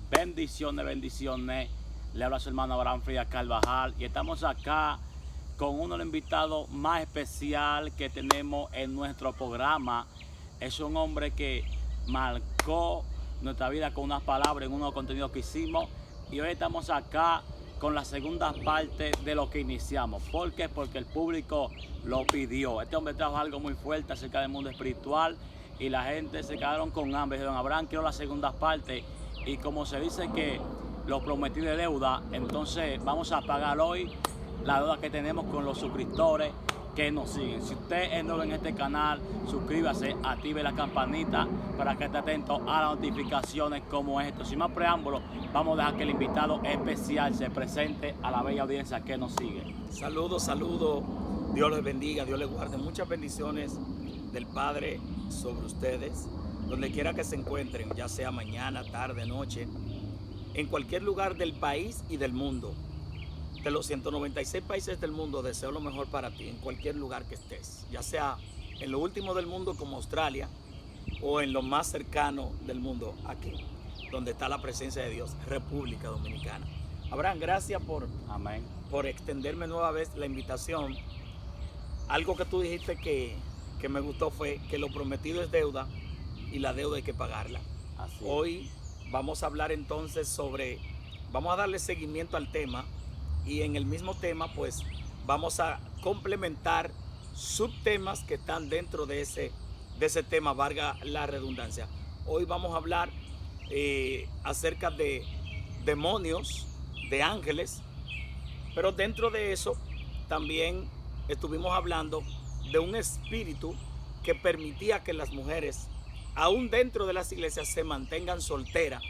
Bendiciones, bendiciones. Le habla su hermano Abraham Frías Carvajal y estamos acá con uno de los invitados más especial que tenemos en nuestro programa. Es un hombre que marcó nuestra vida con unas palabras en uno de los contenidos que hicimos, y hoy estamos acá con la segunda parte de lo que iniciamos. ¿Por qué? Porque el público lo pidió. Este hombre trajo algo muy fuerte acerca del mundo espiritual y la gente se quedaron con hambre. Dijeron: Abraham, quiero la segunda parte. Y como se dice que lo prometí de deuda, entonces vamos a pagar hoy la deuda que tenemos con los suscriptores que nos siguen. Si usted es nuevo en este canal, suscríbase, active la campanita para que esté atento a las notificaciones como esto. Sin más preámbulos, vamos a dejar que el invitado especial se presente a la bella audiencia que nos sigue. Saludos, saludos. Dios les bendiga, Dios les guarde. Muchas bendiciones del Padre sobre ustedes, donde quiera que se encuentren, ya sea mañana, tarde, noche, en cualquier lugar del país y del mundo. De los 196 países del mundo, deseo lo mejor para ti, en cualquier lugar que estés, ya sea en lo último del mundo como Australia o en lo más cercano del mundo, aquí, donde está la presencia de Dios, República Dominicana. Abraham, gracias Amén. por extenderme nueva vez la invitación. Algo que tú dijiste que me gustó fue que lo prometido es deuda y la deuda hay que pagarla. Así es. Hoy vamos a hablar entonces vamos a darle seguimiento al tema, y en el mismo tema pues vamos a complementar subtemas que están dentro de ese tema, valga la redundancia. Hoy vamos a hablar acerca de demonios, de ángeles, pero dentro de eso también estuvimos hablando de un espíritu que permitía que las mujeres, aún dentro de las iglesias, se mantengan solteras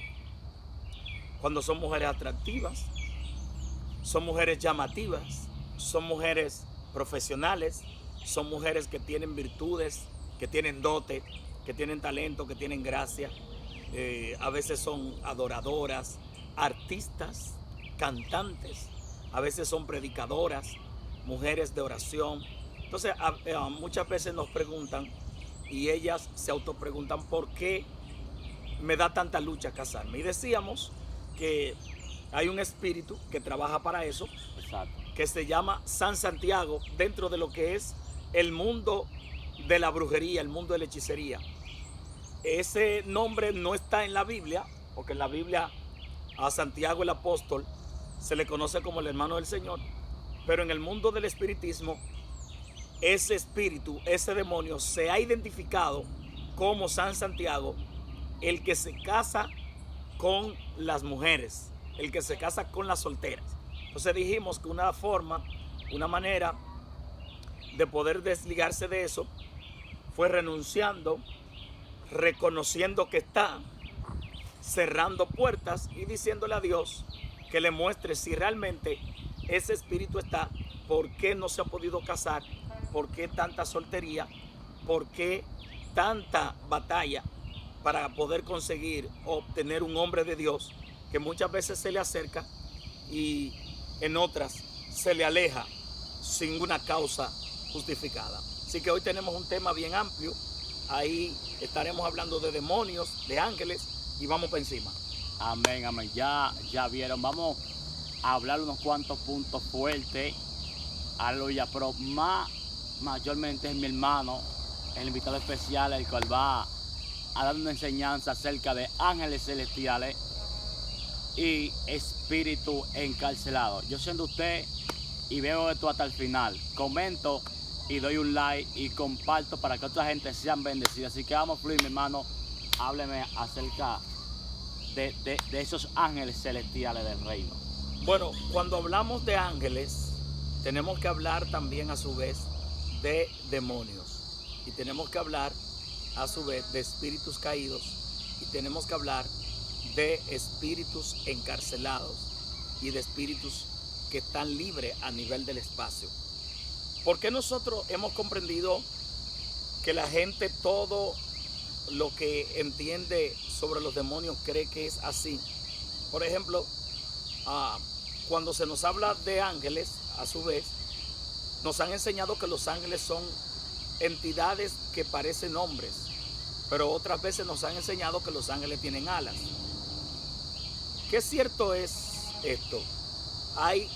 cuando son mujeres atractivas, son mujeres llamativas, son mujeres profesionales, son mujeres que tienen virtudes, que tienen dote, que tienen talento, que tienen gracia. A veces son adoradoras, artistas, cantantes, a veces son predicadoras, mujeres de oración. Entonces muchas veces nos preguntan, y ellas se autopreguntan, ¿por qué me da tanta lucha casarme? Y decíamos que hay un espíritu que trabaja para eso. Exacto. Que se llama San Santiago, dentro de lo que es el mundo de la brujería, el mundo de la hechicería. Ese nombre no está en la Biblia, porque en la Biblia a Santiago el apóstol se le conoce como el hermano del Señor, pero en el mundo del espiritismo, ese espíritu, ese demonio se ha identificado como San Santiago, el que se casa con las mujeres, el que se casa con las solteras. Entonces dijimos que una forma, una manera de poder desligarse de eso fue renunciando, reconociendo que está, cerrando puertas y diciéndole a Dios que le muestre si realmente ese espíritu está, por qué no se ha podido casar, por qué tanta soltería, por qué tanta batalla para poder conseguir obtener un hombre de Dios que muchas veces se le acerca y en otras se le aleja sin una causa justificada. Así que hoy tenemos un tema bien amplio. Ahí estaremos hablando de demonios, de ángeles, y vamos para encima. Amén, amén. Ya vieron, vamos a hablar unos cuantos puntos fuertes. Aleluya, pero mayormente es mi hermano, el invitado especial, el cual va a dar una enseñanza acerca de ángeles celestiales y espíritu encarcelado. Yo siendo usted y veo esto hasta el final, comento y doy un like y comparto para que otra gente sean bendecidas. Así que vamos a fluir, mi hermano. Hábleme acerca de esos ángeles celestiales del reino. Bueno, cuando hablamos de ángeles, tenemos que hablar también a su vez de demonios, y tenemos que hablar a su vez de espíritus caídos, y tenemos que hablar de espíritus encarcelados y de espíritus que están libres a nivel del espacio. Porque nosotros hemos comprendido que la gente todo lo que entiende sobre los demonios cree que es así. Por ejemplo, cuando se nos habla de ángeles, a su vez, nos han enseñado que los ángeles son entidades que parecen hombres, pero otras veces nos han enseñado que los ángeles tienen alas. ¿Qué cierto es esto? Hay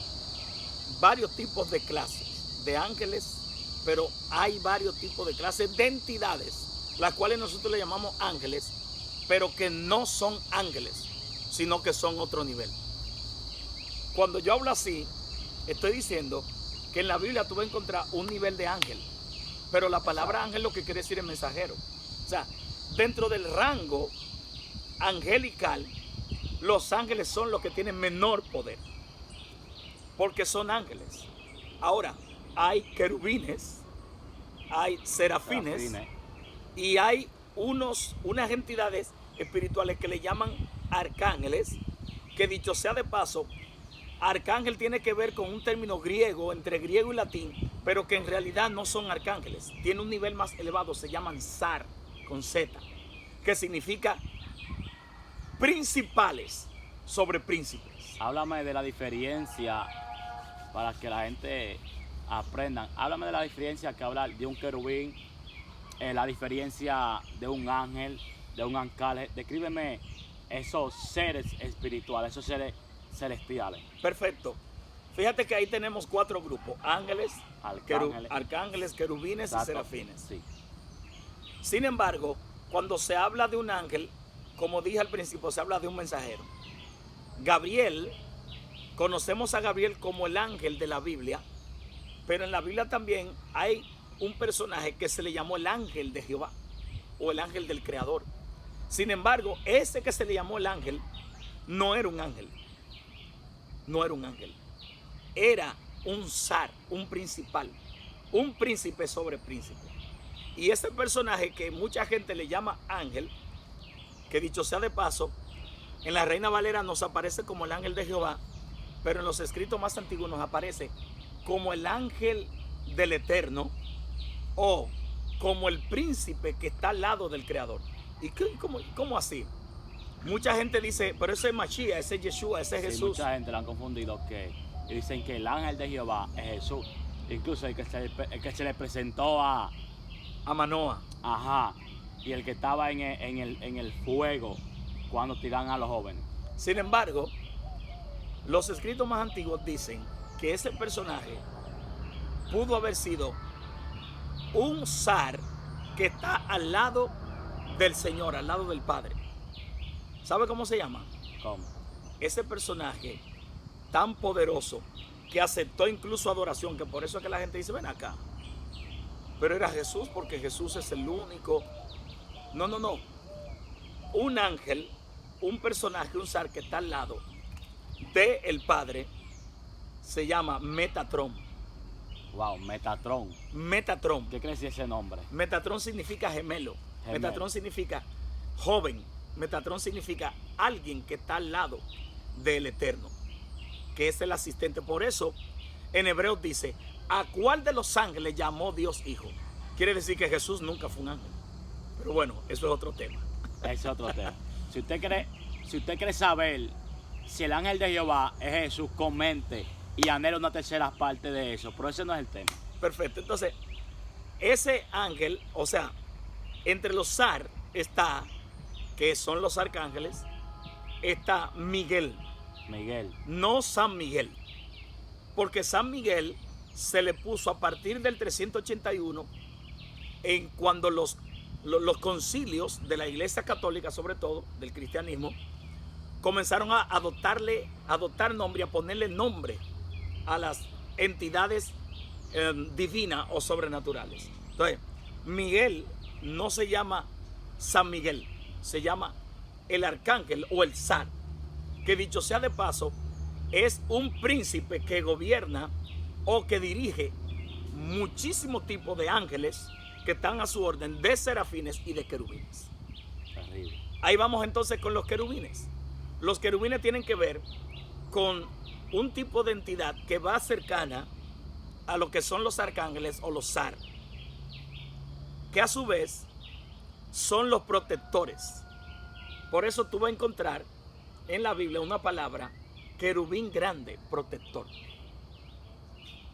varios tipos de clases de ángeles, pero hay varios tipos de clases de entidades, las cuales nosotros le llamamos ángeles, pero que no son ángeles, sino que son otro nivel. Cuando yo hablo así, estoy diciendo que en la Biblia tú vas a encontrar un nivel de ángel, pero la palabra ángel lo que quiere decir es mensajero. O sea, dentro del rango angelical, los ángeles son los que tienen menor poder, porque son ángeles. Ahora, hay querubines, hay serafines, y hay unas entidades espirituales que le llaman arcángeles, que dicho sea de paso, arcángel tiene que ver con un término griego, entre griego y latín, pero que en realidad no son arcángeles. Tiene un nivel más elevado, se llaman zar, con Z, que significa principales sobre príncipes. Háblame de la diferencia para que la gente aprenda. Háblame de la diferencia que habla de un querubín, la diferencia de un ángel, de un arcángel. Descríbeme esos seres espirituales, esos seres celestiales. Perfecto. Fíjate que ahí tenemos 4 grupos: ángeles, arcángeles, querubines. Exacto. Y serafines. Sí. Sin embargo, cuando se habla de un ángel, como dije al principio, se habla de un mensajero. Gabriel, conocemos a Gabriel como el ángel de la Biblia, pero en la Biblia también hay un personaje que se le llamó el ángel de Jehová o el ángel del Creador. Sin embargo, ese que se le llamó el ángel no era un ángel. No era un ángel. Era un zar, un principal, un príncipe sobre príncipe. Y ese personaje que mucha gente le llama ángel, que dicho sea de paso, en la Reina Valera nos aparece como el ángel de Jehová, pero en los escritos más antiguos nos aparece como el ángel del Eterno o como el príncipe que está al lado del Creador. ¿Y cómo así? Mucha gente dice, pero ese es Mashiach, ese es Yeshua, ese es Jesús. Mucha gente lo han confundido, y dicen que el ángel de Jehová es Jesús. Incluso el que se le presentó a Manoah. Ajá. Y el que estaba en el fuego cuando tiran a los jóvenes. Sin embargo, los escritos más antiguos dicen que ese personaje pudo haber sido un zar que está al lado del Señor, al lado del Padre. ¿Sabe cómo se llama? ¿Cómo? Ese personaje tan poderoso que aceptó incluso adoración, que por eso es que la gente dice, ven acá. Pero era Jesús, porque Jesús es el único. No. Un ángel, un personaje, un zar que está al lado del Padre, se llama Metatrón. Wow, Metatrón. Metatrón. ¿Qué quiere decir ese nombre? Metatrón significa gemelo. Metatrón significa joven. Metatrón significa alguien que está al lado del Eterno, que es el asistente. Por eso en Hebreos dice, ¿a cuál de los ángeles llamó Dios hijo? Quiere decir que Jesús nunca fue un ángel. Pero bueno, eso es otro tema. Ese es otro tema. Si usted quiere saber si el ángel de Jehová es Jesús, comente y anhela una tercera parte de eso. Pero ese no es el tema. Perfecto. Entonces, ese ángel, o sea, entre los zar está, que son los arcángeles, está Miguel. No San Miguel. Porque San Miguel se le puso a partir del 381, en cuando los concilios de la Iglesia Católica, sobre todo del cristianismo, comenzaron a adoptar nombre, a ponerle nombre a las entidades divinas o sobrenaturales. Entonces, Miguel no se llama San Miguel, se llama el arcángel o el zar, que dicho sea de paso, es un príncipe que gobierna o que dirige muchísimos tipos de ángeles que están a su orden, de serafines y de querubines. Terrible. Ahí vamos entonces con los querubines. Los querubines tienen que ver con un tipo de entidad que va cercana a lo que son los arcángeles o los zar, que a su vez son los protectores. Por eso tú vas a encontrar en la Biblia una palabra, querubín grande, protector.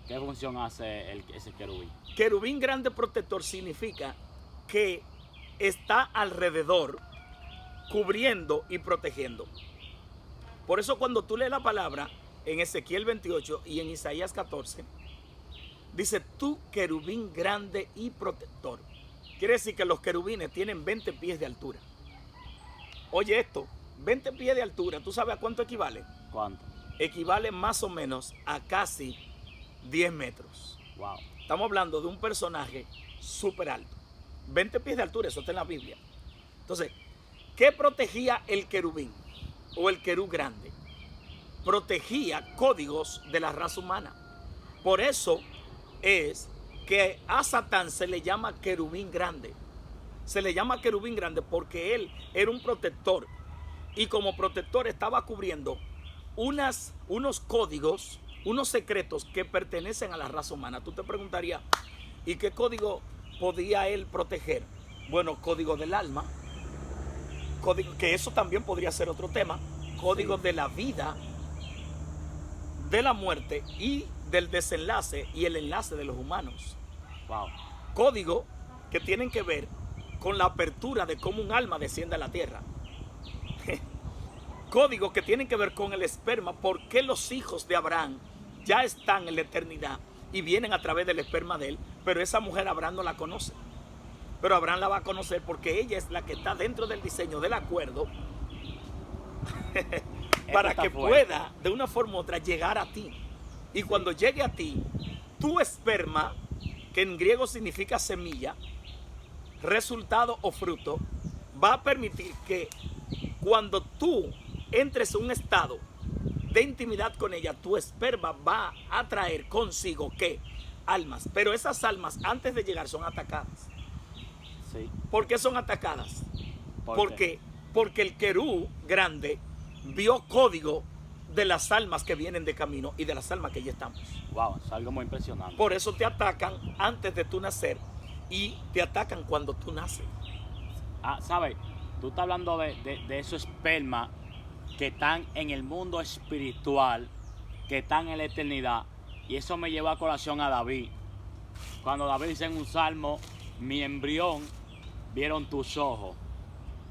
¿Qué función hace ese querubín? Querubín grande protector significa que está alrededor, cubriendo y protegiendo. Por eso cuando tú lees la palabra en Ezequiel 28 y en Isaías 14, dice, tú querubín grande y protector. Quiere decir que los querubines tienen 20 pies de altura. Oye esto, 20 pies de altura, ¿tú sabes a cuánto equivale? ¿Cuánto? Equivale más o menos a casi 10 metros. Wow. Estamos hablando de un personaje súper alto. 20 pies de altura, eso está en la Biblia. Entonces, ¿qué protegía el querubín o el querub grande? Protegía códigos de la raza humana. Por eso es que a Satán se le llama querubín grande. Se le llama querubín grande porque él era un protector. Y como protector estaba cubriendo unos códigos, unos secretos que pertenecen a la raza humana. Tú te preguntarías, ¿y qué código podía él proteger? Bueno, código del alma, código, que eso también podría ser otro tema, código de la vida, de la muerte y del desenlace y el enlace de los humanos. Wow. Código que tienen que ver con la apertura de cómo un alma desciende a la tierra. Códigos que tienen que ver con el esperma, por qué los hijos de Abraham ya están en la eternidad y vienen a través del esperma de él, pero esa mujer Abraham no la conoce. Pero Abraham la va a conocer porque ella es la que está dentro del diseño del acuerdo para que pueda de una forma u otra llegar a ti. Y cuando llegue a ti, tu esperma, que en griego significa semilla, resultado o fruto, va a permitir que cuando tú entres en un estado de intimidad con ella, tu esperma va a traer consigo ¿qué? Almas. Pero esas almas antes de llegar son atacadas. Sí. ¿Por qué son atacadas? Porque el querub grande vio código de las almas que vienen de camino y de las almas que ya estamos. Wow, es algo muy impresionante. Por eso te atacan antes de tu nacer y te atacan cuando tú naces. ¿Sabes? Tú estás hablando de esos espermas que están en el mundo espiritual, que están en la eternidad. Y eso me lleva a colación a David. Cuando David dice en un salmo, mi embrión vieron tus ojos.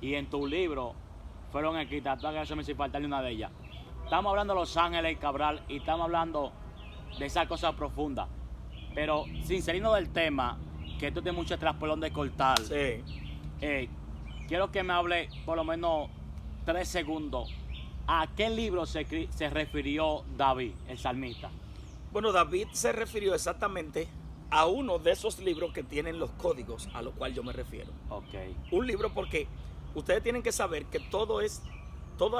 Y en tu libro fueron escritas, que eso me hizo faltarle una de ellas. Estamos hablando de los ángeles, Cabral, y estamos hablando de esas cosas profundas. Pero sin salirnos del tema, que esto tiene mucho traspolón de cortar. Sí. Quiero que me hable por lo menos 3 segundos. ¿A qué libro se refirió David, el salmista? Bueno, David se refirió exactamente a uno de esos libros que tienen los códigos a los cuales yo me refiero. Ok. Un libro porque ustedes tienen que saber que todas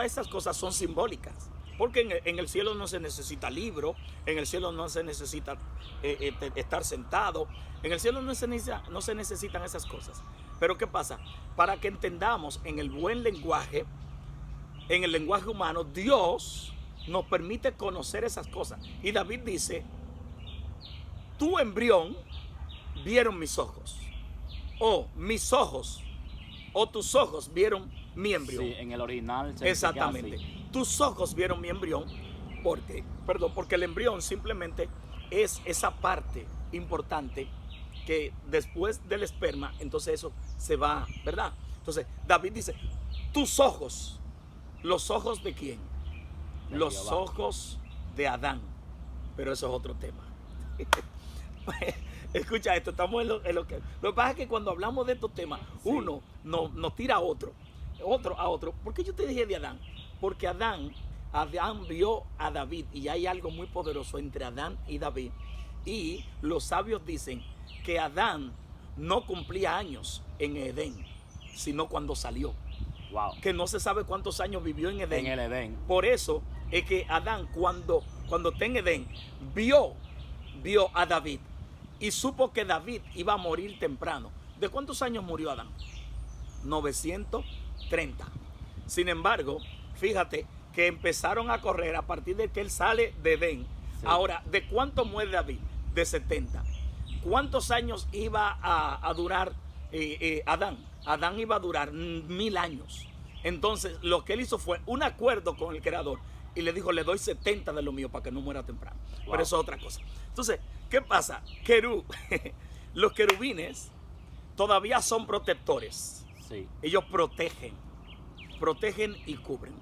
esas cosas son simbólicas. Porque en el cielo no se necesita libro, en el cielo no se necesita estar sentado, en el cielo no se necesitan esas cosas. Pero ¿qué pasa? Para que entendamos en el buen lenguaje, en el lenguaje humano, Dios nos permite conocer esas cosas. Y David dice, tu embrión vieron mis ojos, o mis ojos, o tus ojos vieron mi embrión. Sí, en el original se exactamente. dice así. Tus ojos vieron mi embrión, porque el embrión simplemente es esa parte importante que después del esperma, entonces eso se va, ¿verdad? Entonces David dice, tus ojos. ¿Los ojos de quién? Los ojos de Adán. Pero eso es otro tema. Escucha esto, estamos en lo que... Lo que pasa es que cuando hablamos de estos temas, sí, uno nos tira a otro. ¿Por qué yo te dije de Adán? Porque Adán vio a David y hay algo muy poderoso entre Adán y David. Y los sabios dicen que Adán no cumplía años en Edén, sino cuando salió. Wow. Que no se sabe cuántos años vivió en Edén. En el Edén. Por eso es que Adán cuando está en Edén vio a David y supo que David iba a morir temprano. ¿De cuántos años murió Adán? 930. Sin embargo, fíjate que empezaron a correr a partir de que él sale de Edén. Sí. Ahora, ¿de cuánto muere David? De 70. ¿Cuántos años iba a durar Adán? Adán iba a durar 1000 años. Entonces, lo que él hizo fue un acuerdo con el Creador y le dijo, le doy 70 de lo mío para que no muera temprano. Wow. Pero eso es otra cosa. Entonces, ¿qué pasa? Los querubines todavía son protectores. Sí. Ellos protegen y cubren.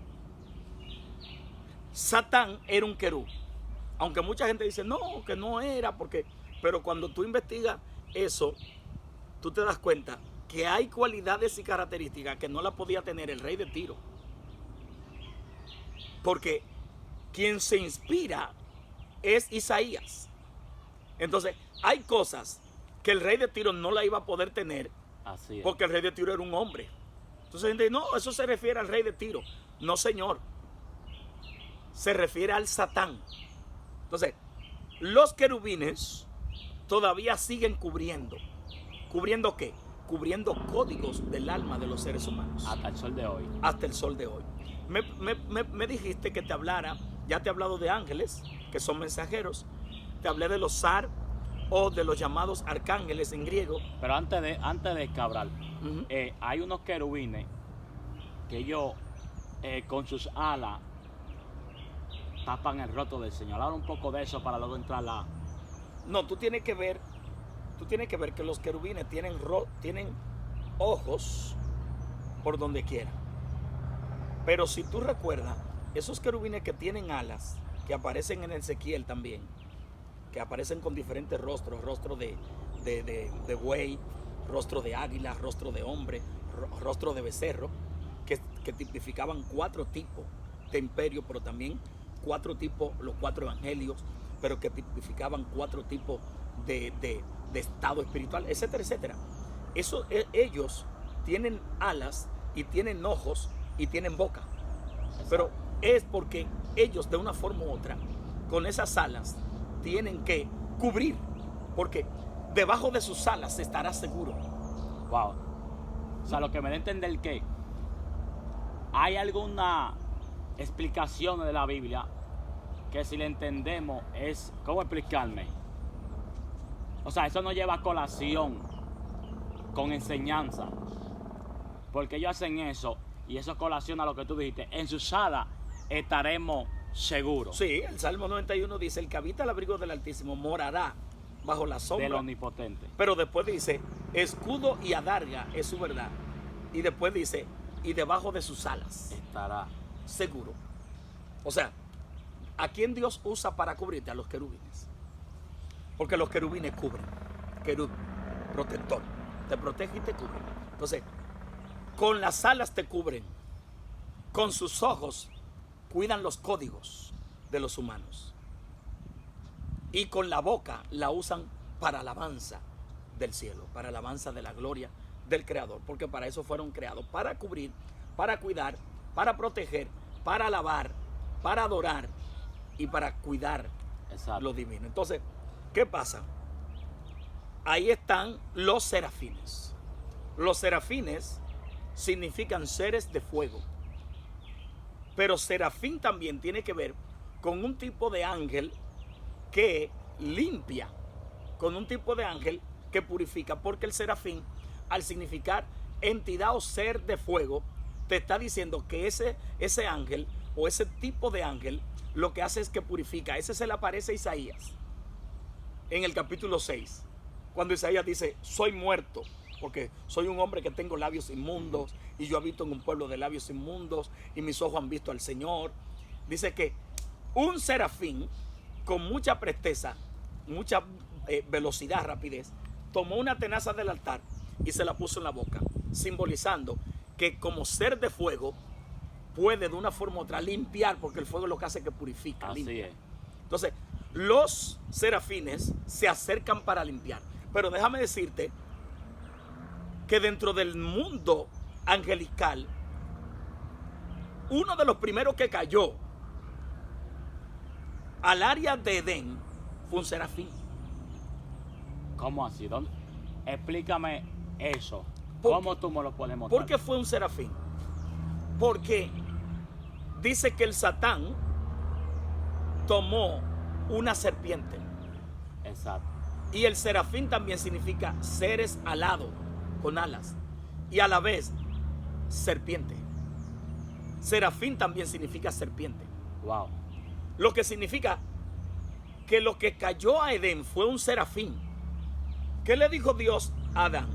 Satán era un querub. Aunque mucha gente dice, no, que no era, porque... Pero cuando tú investigas eso, tú te das cuenta que hay cualidades y características que no las podía tener el rey de Tiro. Porque quien se inspira es Isaías. Entonces, hay cosas que el rey de Tiro no la iba a poder tener. Así es. Porque el rey de Tiro era un hombre. Entonces, gente dice, no, eso se refiere al rey de Tiro. No, señor. Se refiere al Satán. Entonces, los querubines todavía siguen cubriendo. ¿Cubriendo qué? Cubriendo códigos del alma de los seres humanos. Hasta el sol de hoy. Hasta el sol de hoy. Me dijiste que te hablara, ya te he hablado de ángeles, que son mensajeros. Te hablé de los zar o de los llamados arcángeles en griego. Pero antes de Cabral, hay unos querubines que ellos con sus alas tapan el rostro del Señor. Habla un poco de eso para luego entrar a... No, tú tienes que ver que los querubines tienen ojos por donde quiera. Pero si tú recuerdas, esos querubines que tienen alas, que aparecen en Ezequiel también, que aparecen con diferentes rostros, rostro de buey, rostro de águila, rostro de hombre, rostro de becerro, que tipificaban 4 tipos de imperio, pero también 4 tipos, los 4 evangelios, pero que tipificaban 4 tipos de estado espiritual, etcétera, etcétera. Ellos tienen alas y tienen ojos y tienen boca. Pero es porque ellos de una forma u otra, con esas alas, tienen que cubrir, porque debajo de sus alas estará seguro. Wow. O sea, lo que me da a entender que hay alguna explicación de la Biblia que si le entendemos es, ¿cómo explicarme? O sea, eso no lleva a colación con enseñanza, porque ellos hacen eso y eso colaciona lo que tú dijiste. En sus alas estaremos seguros. Sí, el Salmo 91 dice, el que habita el abrigo del Altísimo morará bajo la sombra del Omnipotente. Pero después dice, escudo y adarga es su verdad. Y después dice, y debajo de sus alas Estará. seguro. O sea, ¿a quién Dios usa para cubrirte? A los querubines. Porque los querubines cubren. Querub, protector. Te protege y te cubre. Entonces, con las alas te cubren. Con sus ojos cuidan los códigos de los humanos. Y con la boca la usan para alabanza del cielo, para alabanza de la gloria del Creador. Porque para eso fueron creados. Para cubrir, para cuidar, para proteger, para alabar, para adorar y para cuidar. Exacto. Lo divino. Entonces, ¿qué pasa? Ahí están los serafines. Los serafines significan seres de fuego. Pero serafín también tiene que ver con un tipo de ángel que limpia, con un tipo de ángel que purifica, porque el serafín, al significar entidad o ser de fuego, te está diciendo que ese ángel o ese tipo de ángel lo que hace es que purifica. Ese se le aparece a Isaías en el capítulo 6, cuando Isaías dice, soy muerto, porque soy un hombre que tengo labios inmundos y yo habito en un pueblo de labios inmundos y mis ojos han visto al Señor. Dice que un serafín con mucha presteza, mucha velocidad, rapidez, tomó una tenaza del altar y se la puso en la boca, simbolizando que como ser de fuego puede de una forma u otra limpiar, porque el fuego es lo que hace que purifica. Así limpia. es. Entonces, los serafines se acercan para limpiar. Pero déjame decirte que dentro del mundo angelical, uno de los primeros que cayó al área de Edén fue un serafín. ¿Cómo así? Explícame eso. ¿Por ¿Cómo qué? tú me lo puedes mostrar? ¿Por qué fue un serafín? Porque dice que el Satán tomó una serpiente. Exacto. Y el serafín también significa seres alados, con alas. Y a la vez, serpiente. Serafín también significa serpiente. Wow. Lo que significa que lo que cayó a Edén fue un serafín. ¿Qué le dijo Dios a Adán?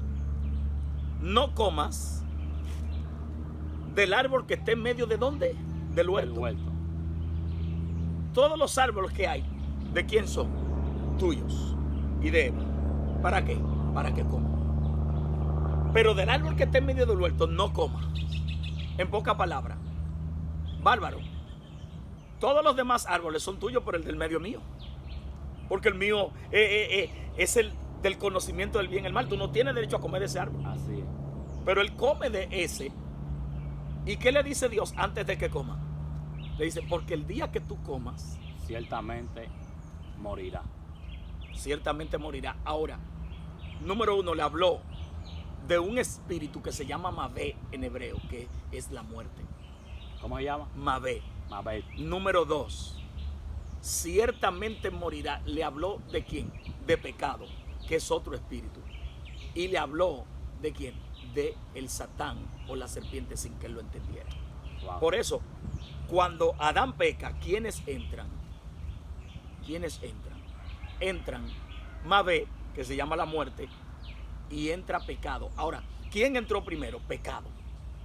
No comas del árbol que esté en medio de ¿dónde? Del huerto. todos los árboles que hay, ¿de quién son? Tuyos y de Eva. ¿Para qué? Para que coman. Pero del árbol que esté en medio del huerto, no coma. En pocas palabras, bárbaro, todos los demás árboles son tuyos, pero el del medio es mío. Porque el mío es el del conocimiento del bien y el mal. Tú no tienes derecho a comer de ese árbol. Así es. Pero él come de ese. ¿Y qué le dice Dios antes de que coma? Le dice, porque el día que tú comas, Ciertamente morirá. ciertamente morirá. Ahora, número uno, le habló de un espíritu que se llama Mabé en hebreo, que es la muerte. ¿Cómo se llama? Mabé. Mabel. Número dos, ciertamente morirá. Le habló de quién? De pecado, que es otro espíritu. Y le habló de quién? De el Satán o la serpiente, sin que él lo entendiera. Wow. Por eso, cuando Adán peca, ¿quiénes entran? ¿Quiénes entran? Entran Mabé, que se llama la muerte, y entra pecado. Ahora, ¿quién entró primero? Pecado.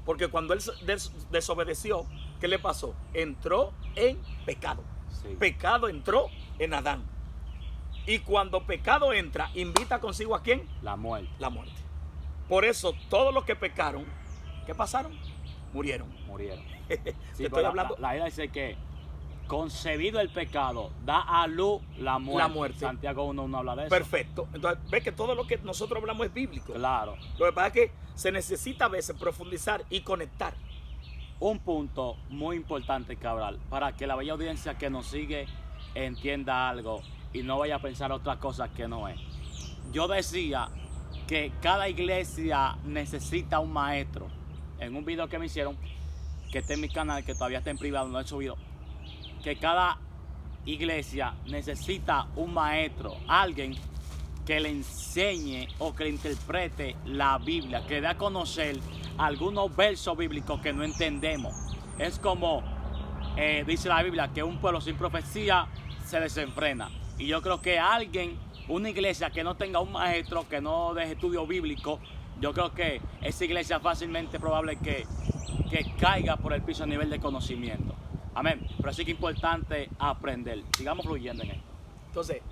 Porque cuando él desobedeció, ¿qué le pasó? Entró en pecado. Sí. Pecado entró en Adán. Y cuando pecado entra, invita consigo ¿a quién? La muerte. La muerte. Por eso, todos los que pecaron, ¿qué pasaron? Murieron. Murieron. Te Sí, estoy pero hablando. la Biblia dice que concebido el pecado, da a luz la muerte. La muerte. Santiago 1:1 habla de eso. Perfecto. Entonces, ves que todo lo que nosotros hablamos es bíblico. Claro. Lo que pasa es que se necesita a veces profundizar y conectar. Un punto muy importante, Cabral, para que la bella audiencia que nos sigue entienda algo y no vaya a pensar otras cosas que no es. Yo decía que cada iglesia necesita un maestro. En un video que me hicieron, que está en mi canal, que todavía está en privado, no he subido, que cada iglesia necesita un maestro, alguien que le enseñe o que le interprete la Biblia, que dé a conocer algunos versos bíblicos que no entendemos. Es como dice la Biblia, que un pueblo sin profecía se desenfrena. Y yo creo que alguien, una iglesia que no tenga un maestro, que no deje estudio bíblico, yo creo que esa iglesia fácilmente probable que caiga por el piso a nivel de conocimiento. Amén. Pero sí que es importante aprender. Sigamos fluyendo en esto. Entonces,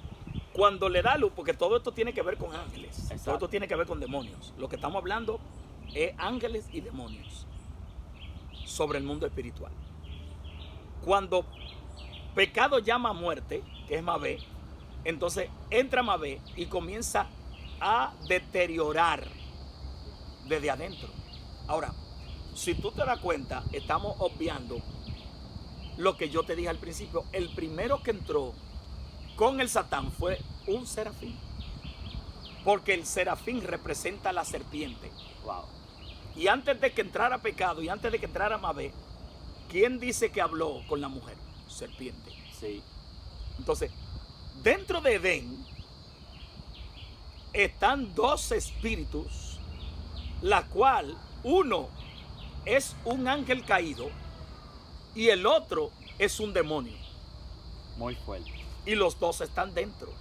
cuando le da luz, porque todo esto tiene que ver con ángeles, Exacto. todo esto tiene que ver con demonios. Lo que estamos hablando es ángeles y demonios sobre el mundo espiritual. Cuando pecado llama a muerte, que es Mabé, entonces entra Mabé y comienza a deteriorar desde adentro. Ahora, si tú te das cuenta, estamos obviando lo que yo te dije al principio. El primero que entró con el Satán fue un serafín, porque el serafín representa a la serpiente. Wow. Y antes de que entrara pecado y antes de que entrara Mabé, ¿quién dice que habló con la mujer? Serpiente. Sí. Entonces, dentro de Edén están dos espíritus, la cual uno es un ángel caído y el otro es un demonio. Muy fuerte. Y los dos están dentro.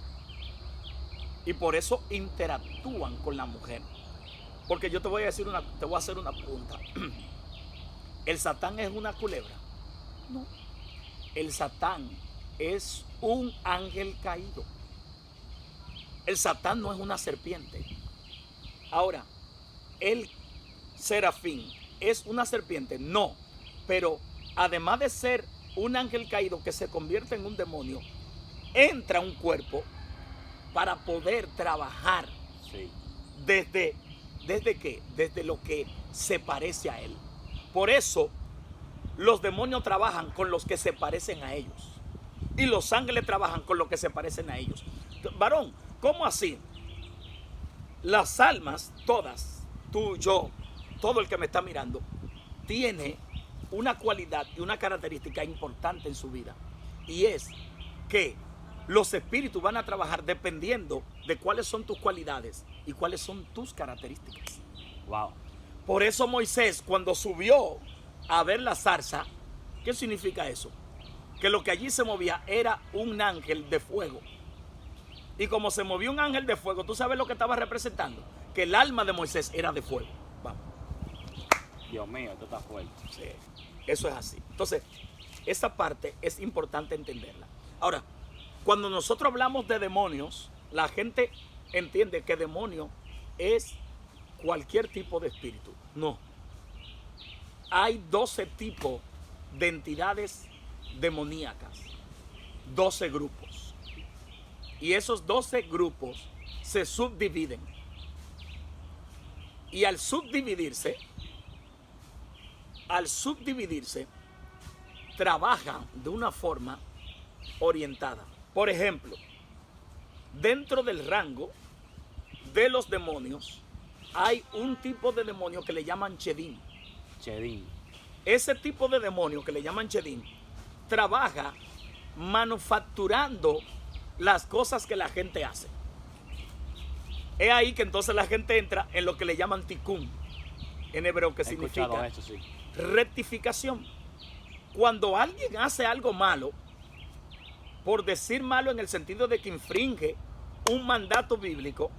Y por eso interactúan con la mujer. Porque yo te voy a hacer una pregunta. ¿El Satán es una culebra? No. El Satán es un ángel caído. El Satán no es una serpiente. Ahora, el serafín es una serpiente, no. Pero además de ser un ángel caído que se convierte en un demonio, entra a un cuerpo para poder trabajar. Sí. ¿Desde qué? Desde lo que se parece a él. Por eso los demonios trabajan con los que se parecen a ellos. Y los ángeles trabajan con los que se parecen a ellos. Varón, ¿cómo así? Las almas, todas, tú, yo, todo el que me está mirando, tiene una cualidad y una característica importante en su vida. Y es que los espíritus van a trabajar dependiendo de cuáles son tus cualidades y cuáles son tus características. Wow. Por eso Moisés, cuando subió a ver la zarza, ¿qué significa eso? Que lo que allí se movía era un ángel de fuego. Y como se movió un ángel de fuego, ¿tú sabes lo que estaba representando? Que el alma de Moisés era de fuego. Vamos. Dios mío, esto está fuerte. Sí, eso es así. Entonces, esa parte es importante entenderla. Ahora, cuando nosotros hablamos de demonios, la gente entiende que demonio es cualquier tipo de espíritu. No. Hay 12 tipos de entidades demoníacas, 12 grupos. Y esos 12 grupos se subdividen. Y al subdividirse, trabajan de una forma orientada. Por ejemplo, dentro del rango de los demonios, hay un tipo de demonio que le llaman Chedín. Chedín. Ese tipo de demonio que le llaman Chedín trabaja manufacturando las cosas que la gente hace. Es ahí que entonces la gente entra en lo que le llaman tikkun, en hebreo, que significa eso, sí. rectificación. Cuando alguien hace algo malo, por decir malo en el sentido de que infringe un mandato bíblico,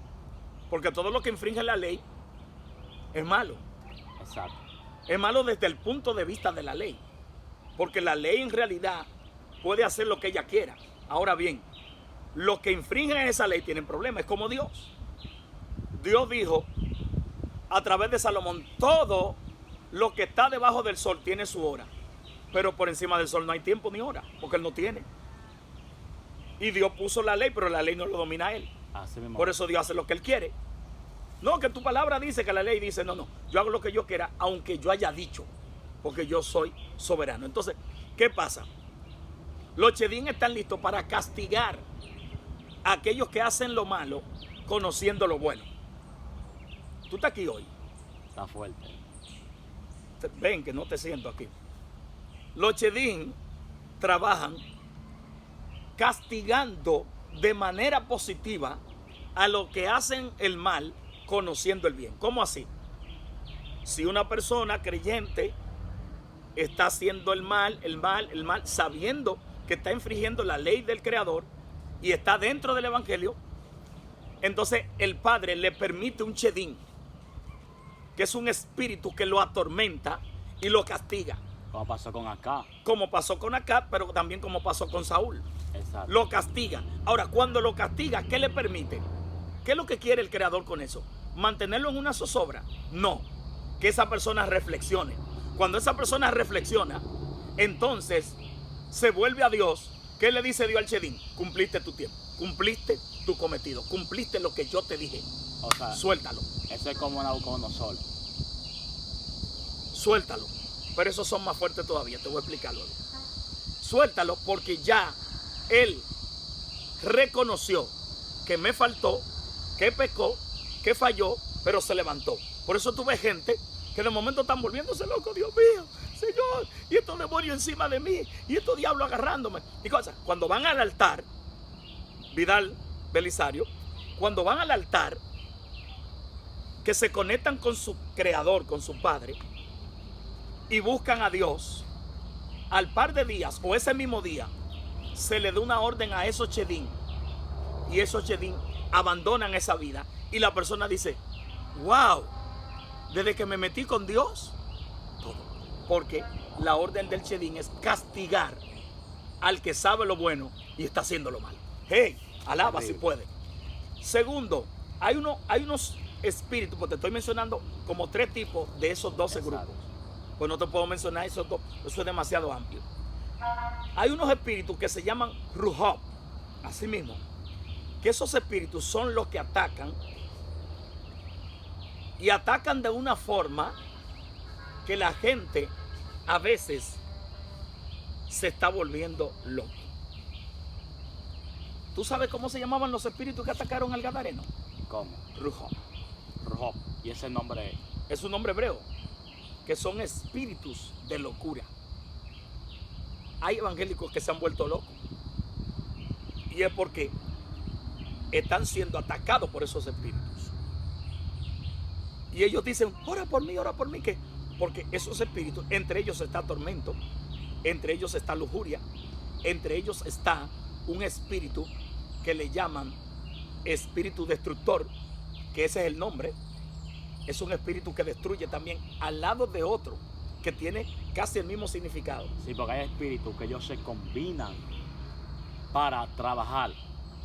porque todo lo que infringe la ley es malo. Exacto. Es malo desde el punto de vista de la ley, porque la ley en realidad puede hacer lo que ella quiera. Ahora bien, los que infringen esa ley tienen problemas, es como Dios. Dios dijo a través de Salomón, todo lo que está debajo del sol tiene su hora, pero por encima del sol no hay tiempo ni hora, porque él no tiene. Y Dios puso la ley, pero la ley no lo domina a él. Así mismo. Por eso Dios hace lo que él quiere. No, que tu palabra dice, que la ley dice, no, yo hago lo que yo quiera, aunque yo haya dicho, porque yo soy soberano. Entonces, ¿qué pasa? Los Chedín están listos para castigar a aquellos que hacen lo malo, conociendo lo bueno. Tú estás aquí hoy. Está fuerte. Ven que no te siento aquí. Los Chedín trabajan castigando de manera positiva a los que hacen el mal, conociendo el bien. ¿Cómo así? Si una persona creyente está haciendo el mal, sabiendo que está infringiendo la ley del Creador y está dentro del Evangelio, entonces el Padre le permite un Chedín, que es un espíritu que lo atormenta y lo castiga. Como pasó con acá. Como pasó con Acab, pero también como pasó con Saúl. Exacto. Lo castiga. Ahora, cuando lo castiga, ¿qué le permite? ¿Qué es lo que quiere el Creador con eso? ¿Mantenerlo en una zozobra? No. Que esa persona reflexione. Cuando esa persona reflexiona, entonces se vuelve a Dios. ¿Qué le dice Dios al Chedín? Cumpliste tu tiempo, cumpliste tu cometido, cumpliste lo que yo te dije. O sea, suéltalo. Eso es como Nabucodonosor. Suéltalo. Pero esos son más fuertes todavía, te voy a explicar luego. Suéltalo porque ya él reconoció que me faltó, que pecó, que falló, pero se levantó. Por eso tú ves gente que de momento están volviéndose locos. Dios mío, Señor, y estos demonios encima de mí, y estos diablos agarrándome, y cosas. Cuando van al altar, Vidal Belisario, cuando van al altar, que se conectan con su Creador, con su Padre, y buscan a Dios, al par de días o ese mismo día, se le da una orden a esos Chedín, y esos Chedín abandonan esa vida, y la persona dice, wow, desde que me metí con Dios, todo. Porque la orden del Chedín es castigar al que sabe lo bueno y está haciendo lo malo. Hey, alaba si puede. Segundo, hay unos espíritus, porque te estoy mencionando como 3 tipos de esos 12 Exacto. grupos. Pues no te puedo mencionar esos 2, eso es demasiado amplio. Hay unos espíritus que se llaman Ruhab, así mismo, que esos espíritus son los que atacan, y atacan de una forma que la gente a veces se está volviendo loco. ¿Tú sabes cómo se llamaban los espíritus que atacaron al Gadareno? ¿Cómo? Ruhab. Rob. Y ese nombre Es un nombre hebreo, que son espíritus de locura. Hay evangélicos que se han vuelto locos, y es porque están siendo atacados por esos espíritus. Y ellos dicen, ora por mí, ¿qué? Porque esos espíritus, entre ellos está tormento, entre ellos está lujuria, entre ellos está un espíritu que le llaman espíritu destructor, que ese es el nombre. Es un espíritu que destruye también al lado de otro que tiene casi el mismo significado. Sí, porque hay espíritus que ellos se combinan para trabajar.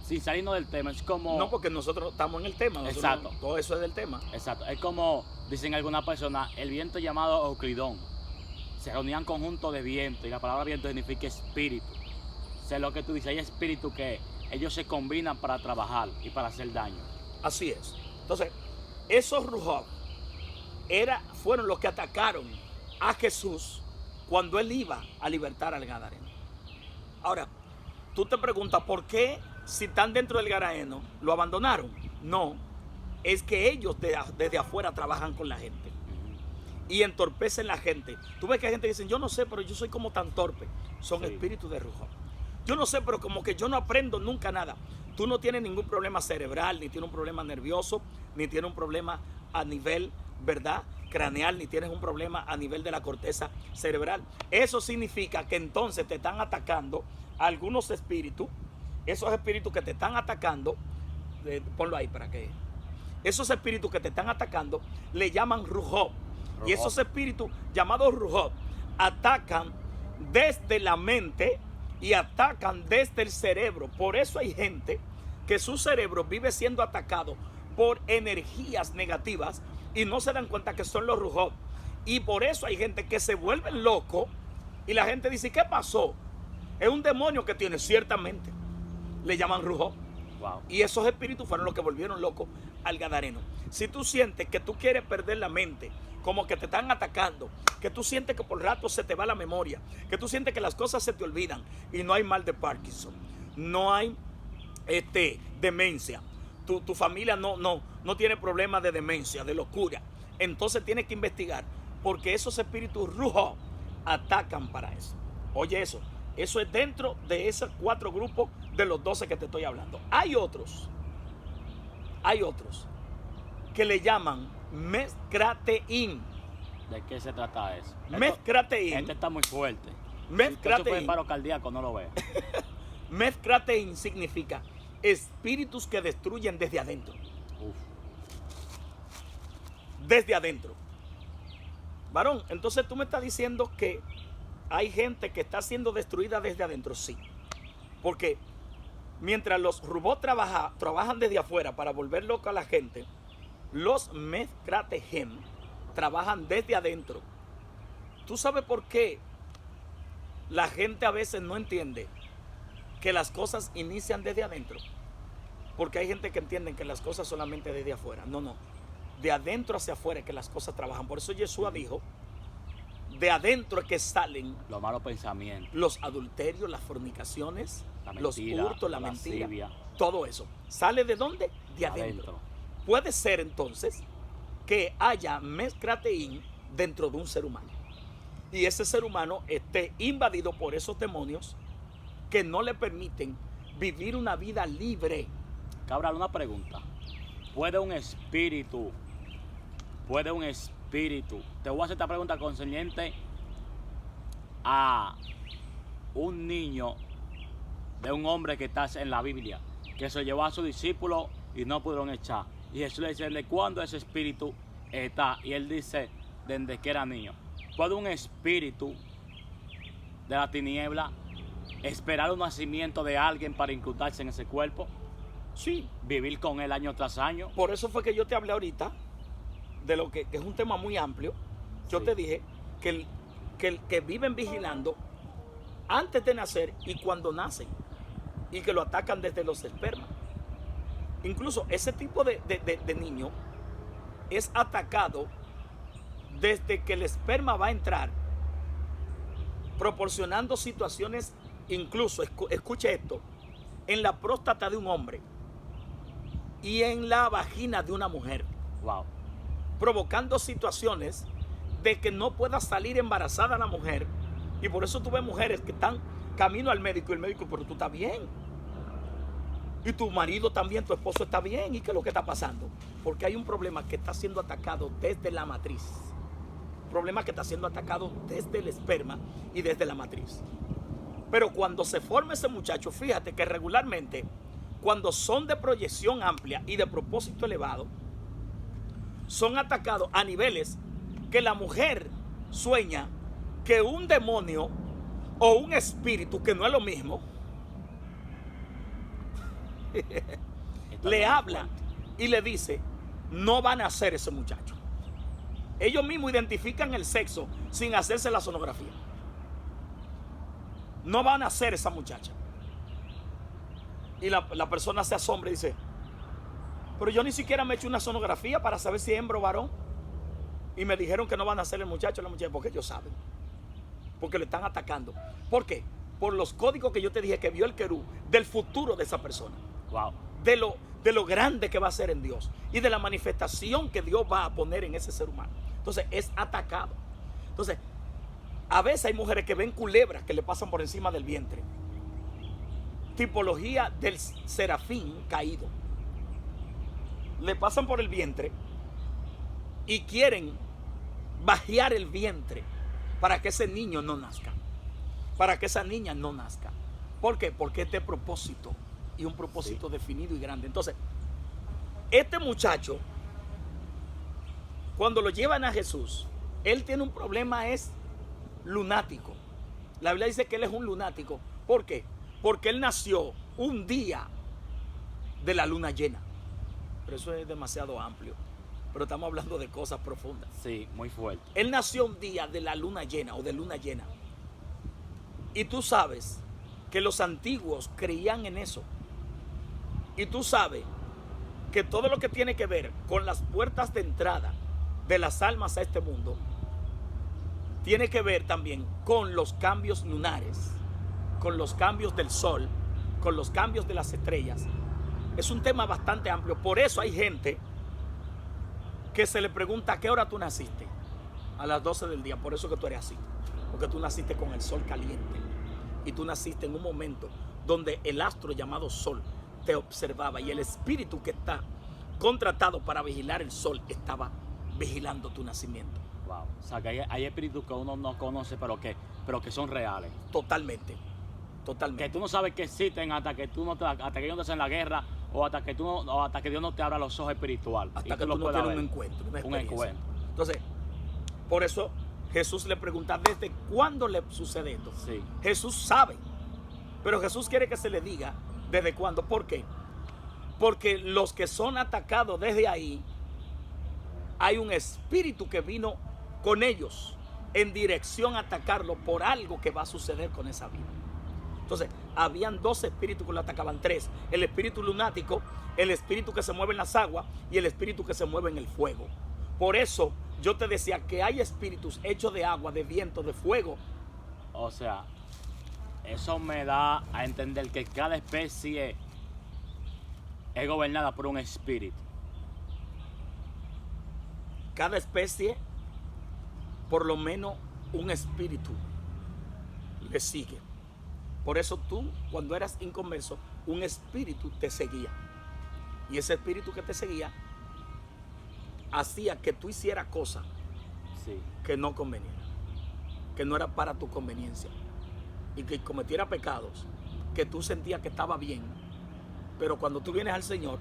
Sin salirnos del tema, es como... No, porque nosotros estamos en el tema. Exacto. Todo eso es del tema. Exacto, es como dicen algunas personas, el viento llamado Euclidón. Se reunían conjuntos de viento y la palabra viento significa espíritu. O sea, lo que tú dices, hay espíritus que ellos se combinan para trabajar y para hacer daño. Así es. Entonces, esos Rujob fueron los que atacaron a Jesús cuando él iba a libertar al Gadareno. Ahora, tú te preguntas, ¿por qué si están dentro del Gadareno lo abandonaron? No, es que ellos desde afuera trabajan con la gente y entorpecen la gente. Tú ves que hay gente que dice, yo no sé, pero yo soy como tan torpe. Son espíritus de Rujob. Yo no sé, pero como que yo no aprendo nunca nada. Tú no tienes ningún problema cerebral, ni tienes un problema nervioso, ni tienes un problema a nivel, ¿verdad?, craneal, ni tienes un problema a nivel de la corteza cerebral. Eso significa que entonces te están atacando algunos espíritus. Esos espíritus que te están atacando, ponlo ahí para que... Esos espíritus que te están atacando le llaman Rujob. Y esos espíritus llamados Rujob atacan desde la mente y atacan desde el cerebro. Por eso hay gente que su cerebro vive siendo atacado por energías negativas y no se dan cuenta que son los Rujob. Y por eso hay gente que se vuelven locos y la gente dice, ¿qué pasó? Es un demonio que tiene, ciertamente. Le llaman Rujob. Wow. Y esos espíritus fueron los que volvieron loco al Gadareno. Si tú sientes que tú quieres perder la mente, como que te están atacando, que tú sientes que por rato se te va la memoria, que tú sientes que las cosas se te olvidan y no hay mal de Parkinson, no hay demencia, tu familia no tiene problemas de demencia, de locura, entonces tienes que investigar, porque esos espíritus Rujob atacan para eso. Oye, eso es dentro de esos 4 grupos de los 12 que te estoy hablando. Hay otros que le llaman Meskrateim. ¿De qué se trata eso? Meskrateim. Este está muy fuerte. Meskrateim. Si fue paro cardíaco, no lo ve. Meskrateim significa espíritus que destruyen desde adentro. Uf. Desde adentro. Varón, entonces tú me estás diciendo que hay gente que está siendo destruida desde adentro. Sí. Porque mientras los Rujob trabajan desde afuera para volver loca a la gente, los Meskrateim trabajan desde adentro. ¿Tú sabes por qué la gente a veces no entiende que las cosas inician desde adentro? Porque hay gente que entiende que las cosas solamente desde afuera. No. De adentro hacia afuera es que las cosas trabajan. Por eso Yeshua dijo, de adentro es que salen los malos pensamientos, los adulterios, las fornicaciones, mentira, los hurtos, la mentira, lascivia. Todo eso. ¿Sale de dónde? De adentro. Puede ser entonces que haya Meskrateim dentro de un ser humano. Y ese ser humano esté invadido por esos demonios que no le permiten vivir una vida libre. Cabral, una pregunta. ¿Puede un espíritu, te voy a hacer esta pregunta concerniente a un niño de un hombre que está en la Biblia, que se llevó a su discípulo y no pudieron echar? Y Jesús le dice, ¿de cuándo ese espíritu está? Y él dice, desde que era niño. ¿Puede un espíritu de la tiniebla esperar un nacimiento de alguien para incrustarse en ese cuerpo? Sí. Vivir con él año tras año. Por eso fue que yo te hablé ahorita de lo que es un tema muy amplio. Yo te dije que el que viven vigilando antes de nacer y cuando nacen, y que lo atacan desde los espermas. Incluso ese tipo de niño es atacado desde que el esperma va a entrar, proporcionando situaciones, incluso, escuche esto, en la próstata de un hombre y en la vagina de una mujer. Wow. Provocando situaciones de que no pueda salir embarazada la mujer. Y por eso tú ves mujeres que están camino al médico y el médico, pero tú estás bien. Y tu marido también, tu esposo está bien. ¿Y qué es lo que está pasando? Porque hay un problema que está siendo atacado desde la matriz. Problema que está siendo atacado desde el esperma y desde la matriz. Pero cuando se forma ese muchacho, fíjate que regularmente, cuando son de proyección amplia y de propósito elevado, son atacados a niveles que la mujer sueña que un demonio o un espíritu, que no es lo mismo, le habla y le dice, no van a nacer ese muchacho. Ellos mismos identifican el sexo sin hacerse la sonografía. No van a nacer esa muchacha. Y la persona se asombra y dice, pero yo ni siquiera me he hecho una sonografía para saber si es hembra o varón. Y me dijeron que no van a nacer el muchacho o la muchacha, porque ellos saben. Porque le están atacando. ¿Por qué? Por los códigos que yo te dije que vio el querú del futuro de esa persona. Wow. De lo grande que va a ser en Dios y de la manifestación que Dios va a poner en ese ser humano. Entonces es atacado. Entonces, a veces hay mujeres que ven culebras que le pasan por encima del vientre. Tipología del serafín caído. Le pasan por el vientre y quieren bajear el vientre para que ese niño no nazca, para que esa niña no nazca. ¿Por qué? Porque este propósito, y un propósito definido y grande. Entonces, este muchacho, cuando lo llevan a Jesús, él tiene un problema, es lunático. La Biblia dice que él es un lunático. ¿Por qué? Porque él nació un día de la luna llena. Pero eso es demasiado amplio. Pero estamos hablando de cosas profundas. Sí, muy fuerte. Él nació un día de la luna llena o de luna llena. Y tú sabes que los antiguos creían en eso. Y tú sabes que todo lo que tiene que ver con las puertas de entrada de las almas a este mundo tiene que ver también con los cambios lunares, con los cambios del sol, con los cambios de las estrellas. Es un tema bastante amplio. Por eso hay gente que se le pregunta, ¿a qué hora tú naciste? A las 12 del día. Por eso que tú eres así. Porque tú naciste con el sol caliente. Y tú naciste en un momento donde el astro llamado sol te observaba. Y el espíritu que está contratado para vigilar el sol estaba vigilando tu nacimiento. Wow. O sea, que hay espíritus que uno no conoce, pero que son reales. Totalmente. Totalmente. Que tú no sabes que existen hasta que ellos no estén en la guerra o hasta que Dios no te abra los ojos espirituales. Hasta que tú no tienes un encuentro, un encuentro. Entonces, por eso Jesús le pregunta, ¿desde cuándo le sucede esto? Sí. Jesús sabe, pero Jesús quiere que se le diga desde cuándo. ¿Por qué? Porque los que son atacados desde ahí, hay un espíritu que vino con ellos en dirección a atacarlo por algo que va a suceder con esa vida. Entonces, habían dos espíritus que lo atacaban, tres. El espíritu lunático, el espíritu que se mueve en las aguas y el espíritu que se mueve en el fuego. Por eso yo te decía que hay espíritus hechos de agua, de viento, de fuego. O sea, eso me da a entender que cada especie es gobernada por un espíritu. Cada especie, por lo menos un espíritu le sigue. Por eso tú, cuando eras inconverso, un espíritu te seguía. Y ese espíritu que te seguía hacía que tú hicieras cosas que no convenían, que no era para tu conveniencia, y que cometiera pecados que tú sentías que estaba bien. Pero cuando tú vienes al Señor,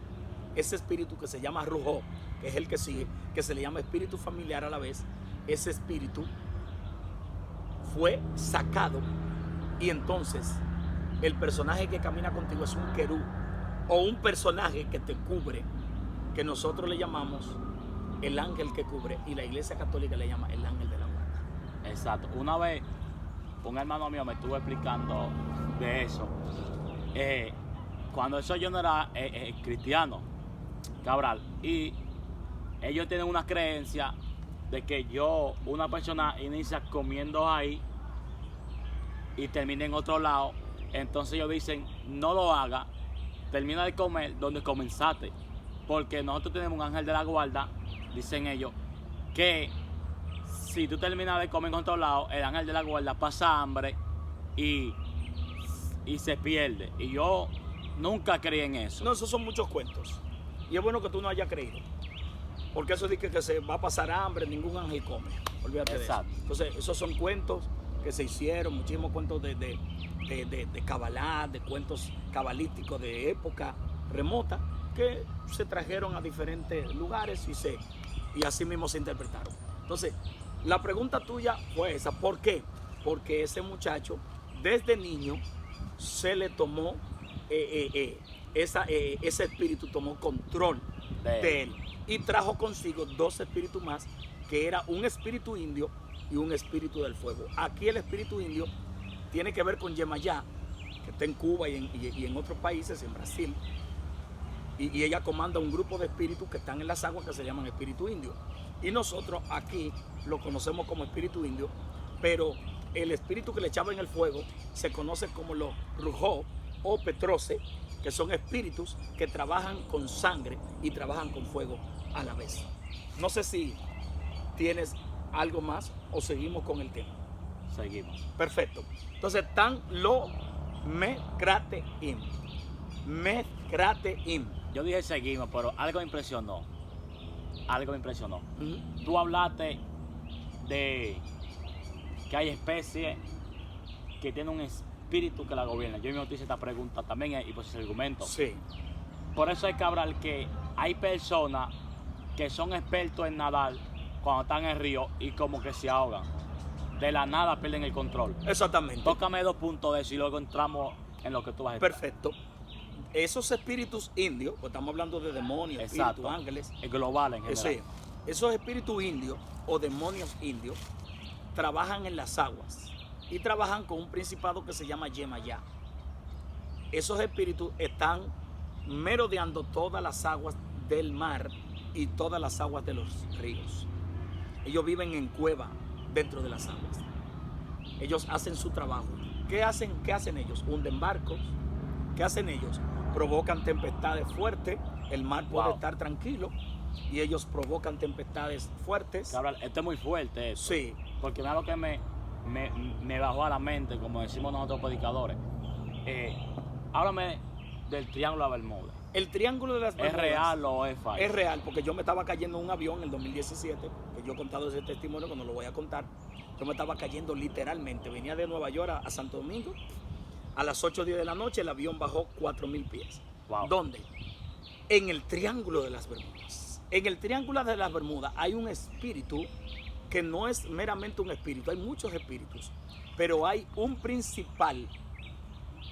ese espíritu que se llama Rujó, que es el que sigue, que se le llama espíritu familiar a la vez, ese espíritu fue sacado. Y entonces el personaje que camina contigo es un querú o un personaje que te cubre, que nosotros le llamamos el ángel que cubre, y la Iglesia Católica le llama el ángel de la guarda. Exacto. Una vez un hermano mío me estuvo explicando de eso. Cuando eso yo no era cristiano, Cabral, y ellos tienen una creencia de que una persona inicia comiendo ahí y termina en otro lado. Entonces ellos dicen, no lo haga, termina de comer donde comenzaste, porque nosotros tenemos un ángel de la guarda, dicen ellos, que si tú terminas de comer en otro lado, el ángel de la guarda pasa hambre y se pierde. Y yo nunca creí en eso. No, esos son muchos cuentos. Y es bueno que tú no hayas creído, porque eso dice que se va a pasar hambre, ningún ángel come. Olvídate de eso. Entonces, esos son cuentos que se hicieron, muchísimos cuentos de cabalá, de cuentos cabalísticos de época remota, que se trajeron a diferentes lugares y así mismo se interpretaron. Entonces, La pregunta tuya fue esa. ¿Por qué? Porque ese muchacho, desde niño, se le tomó, ese espíritu tomó control de él. Y trajo consigo dos espíritus más, que era un espíritu indio y un espíritu del fuego. Aquí el espíritu indio tiene que ver con Yemayá, que está en Cuba y en otros países, en Brasil. Y ella comanda un grupo de espíritus que están en las aguas que se llaman espíritu indio. Y nosotros aquí lo conocemos como espíritu indio, pero el espíritu que le echaba en el fuego se conoce como los rujó o petroce, que son espíritus que trabajan con sangre y trabajan con fuego a la vez. No sé si tienes algo más o seguimos con el tema. Seguimos. Perfecto. Entonces, tan lo mekrateim. Mekrateim. Yo dije seguimos, pero algo me impresionó. Algo me impresionó. Tú hablaste de que hay especies que tienen un espíritu que la gobierna. Yo mismo te hice esta pregunta también y pues ese argumento. Sí. Por eso hay que hablar que hay personas que son expertos en nadar cuando están en el río y como que se ahogan. De la nada pierden el control. Exactamente. Tócame 2 puntos de eso y luego entramos en lo que tú vas a decir. Perfecto. Esos espíritus indios, pues estamos hablando de demonios, Exacto. espíritus, ángeles. El global en general. Sí. Esos espíritus indios o demonios indios trabajan en las aguas y trabajan con un principado que se llama Yemayá. Esos espíritus están merodeando todas las aguas del mar y todas las aguas de los ríos. Ellos viven en cuevas dentro de las aguas. Ellos hacen su trabajo. ¿Qué hacen ellos? Hunden barcos. ¿Qué hacen ellos? Provocan tempestades fuertes. El mar puede estar tranquilo y ellos provocan tempestades fuertes. Cabral, esto es muy fuerte eso. Sí. Porque mira lo que me bajó a la mente, como decimos nosotros predicadores. Háblame del Triángulo de Bermuda. El Triángulo de las Bermudas. ¿Es real o es falso? Es real, porque yo me estaba cayendo en un avión en el 2017, que yo he contado ese testimonio, que no lo voy a contar. Yo me estaba cayendo literalmente. Venía de Nueva York a Santo Domingo. A las 8:10 de la noche el avión bajó 4,000 pies. Wow. ¿Dónde? En el Triángulo de las Bermudas. En el Triángulo de las Bermudas hay un espíritu que no es meramente un espíritu, hay muchos espíritus, pero hay un principal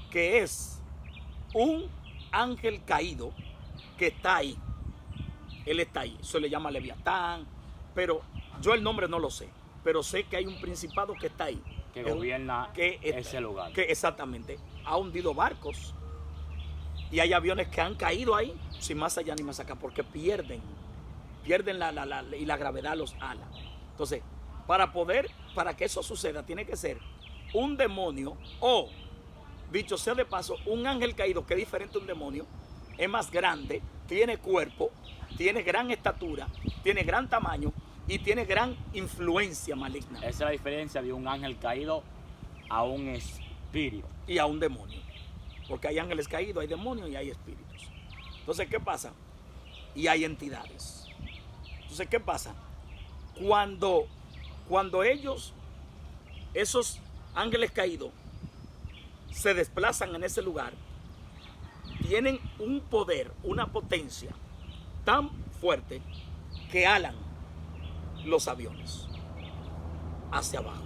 que es un ángel caído que está ahí. Él está ahí, se le llama Leviatán, pero yo el nombre no lo sé, pero sé que hay un principado que está ahí. Que gobierna ese lugar. Que exactamente, ha hundido barcos y hay aviones que han caído ahí sin más allá ni más acá, porque pierden y la gravedad los ala. Entonces, para que eso suceda, tiene que ser un demonio o, dicho sea de paso, un ángel caído, que es diferente a un demonio, es más grande, tiene cuerpo, tiene gran estatura, tiene gran tamaño y tiene gran influencia maligna. Esa es la diferencia de un ángel caído a un espíritu. Y a un demonio. Porque hay ángeles caídos, hay demonios y hay espíritus. Entonces, ¿qué pasa? Y hay entidades. Entonces, ¿qué pasa? Cuando ellos, esos ángeles caídos, se desplazan en ese lugar, tienen un poder, una potencia tan fuerte que alan los aviones hacia abajo.